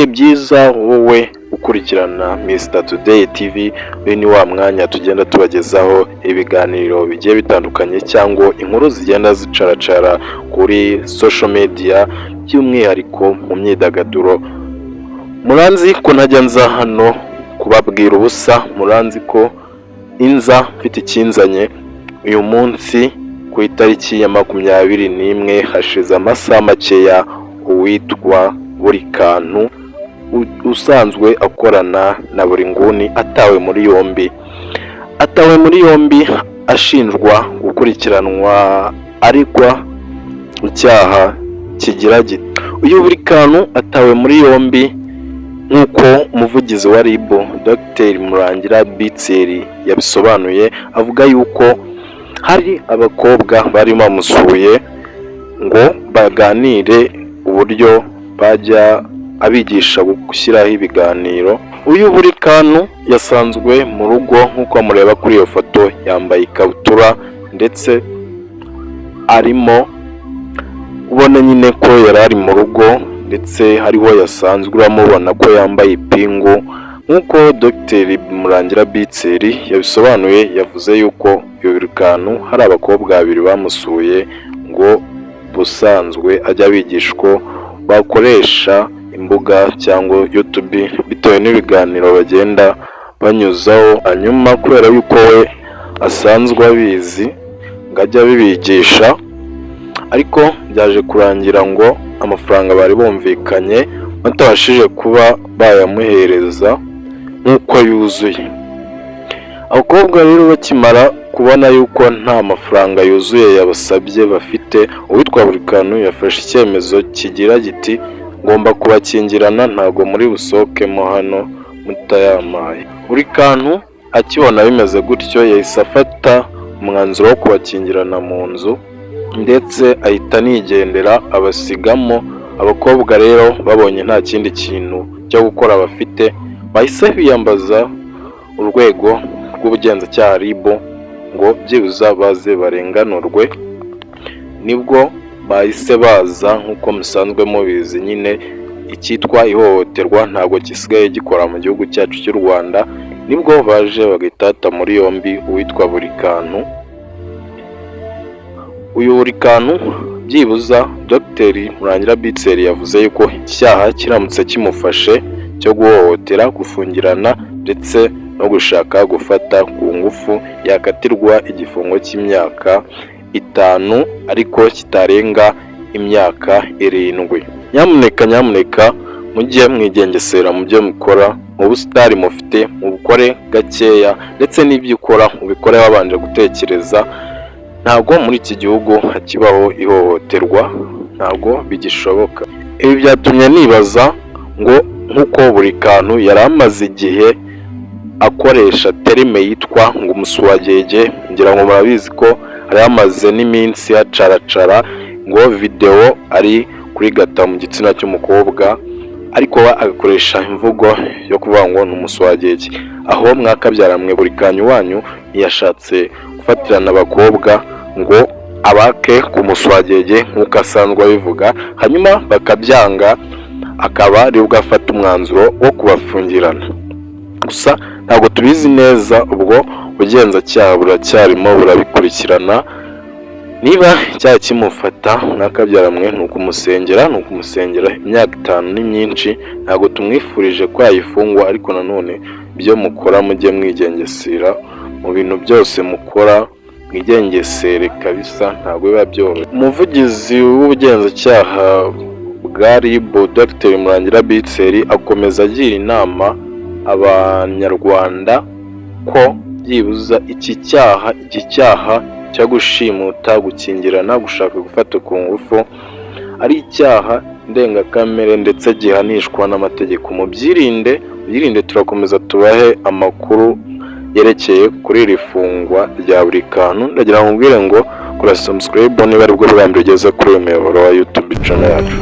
byiza wowe ukurikirana Mr Today TV. Uyu ni wa mwanya tugenda tubagezaho ibiganiro bigiye bitandukanye cyangwa inkuru zigenda zicaracara kuri social media, by'umwihariko mu myidagaduro. Muranzi ko najya nza hano kubabwira ubusa, muranzi ko inza mfite ikinzanye uyu munsi ku itariki ya 21 hashize amasaha makeya. Uwitwa Buri Kantu usanzwe akorana na Buri Nguni atawe muri yombi ashinjwa gukurikiranwa aregwa icyaha kigira giti. Uyu Buri Kantu atawe muri yombi nk'uko umuvugizi wa RIB Dr Murangira Bitseri yabisobanuye, avuga yuko hari abakobwa bari bamusuye ngo baganire uburyo bajya abigisha gushyiraho ibiganiro. Uyu Buri Kantu yasanzwe mu rugo nk'uko mureba kuri iyo foto, yambaye ikabutura ndetse arimo ubona nyine ko yari ari mu rugo, ndetse hariho yasanzwe uramubona ko yambaye ipingu. Nk'uko Dr Murangira Bitseri yabisobanuye, yavuze yuko Buri Kantu hari abakobwa babiri bamusuye ngo busanzwe ajya abigisha uko bakoresha imbuga cyangwa YouTube bitewe n'ibiganiro bagenda banyuzaho. Hanyuma kubera yuko we asanzwe abizi ngo ajya abibigisha, ariko byaje kurangira ngo amafaranga bari bumvikanye batabashije kuba bayamuhereza nk'uko yuzuye. Abakobwa rero bakimara kubona yuko nta mafaranga yuzuye yabasabye bafite, uwitwa Buri Kantu yafashe icyemezo kigira giti ngomba kubakingirana, ntabwo muri busohokemo hano mutayamaye. Buri Kantu akibona bimeze gutyo yahise afata umwanzuro wo kubakingirana mu nzu ndetse ahita anigendera abasigamo. Abakobwa rero babonye nta kindi kintu cyo gukora bafite, bahise biyambaza urwego rw'ubugenzacyaha RIB ngo byibuza baze barenganurwe. Nibwo bahise baza, nk'uko musanzwe mubizi nyine icyitwa ihohoterwa ntabwo gisigaye gikora mu gihugu cyacu cy'u Rwanda. Nibwo baje bagahita muri yombi uwitwa Buri Kantu. Uyu Buri Kantu byibuza Dr Murangira Bitseri yavuze yuko icyaha kiramutse kimufashe cyo guhohotera, gufungirana ndetse no gushaka gufata ku ngufu yakatirwa igifungo cy'imyaka 5 ariko kitarenga imyaka 7. Nyamuneka mujye mwigengesera mu byo mukora, mu busitani mufite mubukore gakeya, ndetse n'ibyo ukora ubikore wabanje gutekereza. Ntabwo muri iki gihugu hakibaho ihohoterwa, ntabwo bigishoboka. Ibi byatumye nibaza ngo nk'uko Buri Kantu yari amaze igihe akoresha terime yitwa ngo umuswagege, ngira ngo murabizi ko hari amaze n'iminsi hacaracara ngo video ari kuri gata mu gitsina cy'umukobwa, ariko agakoresha imvugo yo kuvuga ngo ni umuswagege. Aho mwakabyaramwe Buri Kantu wanyu yashatse gufatirana abakobwa ngo abake ku muswagege nk'uko asanzwe abivuga, hanyuma bakabyanga akaba ari bwo afata umwanzuro wo kubafungirana. Gusa ntabwo tubizi neza, ubwo ubugenzacyaha buracyarimo burabikurikirana. Niba icyaha kimufata mwakabyaramwe ni ukumusengera, imyaka 5 ni myinshi, ntabwo tumwifurije ko yayifungwa, ariko nanone ibyo mukora mujye mwigengesera mu bintu byose mukora, mwigengesere kabisa, ntabwo biba byoroshye. Umuvugizi w'ubugenzacyaha bwa RIB Dr Murangira Bitseri akomeza agira inama abanyarwanda ko byibuza iki cyaha cyo gushimuta, gukingirana, gushaka gufata ku ngufu ari icyaha ndengakamere ndetse gihanishwa n'amategeko. Mubyirinde. Turakomeza tubahe amakuru yerekeye kuri iri fungwa rya Buri Kantu. Ndagira ngo mbwire ngo kora subscribe niba ari bwo bwa mbere ugeze kuri uyu muyoboro wa YouTube channel yacu.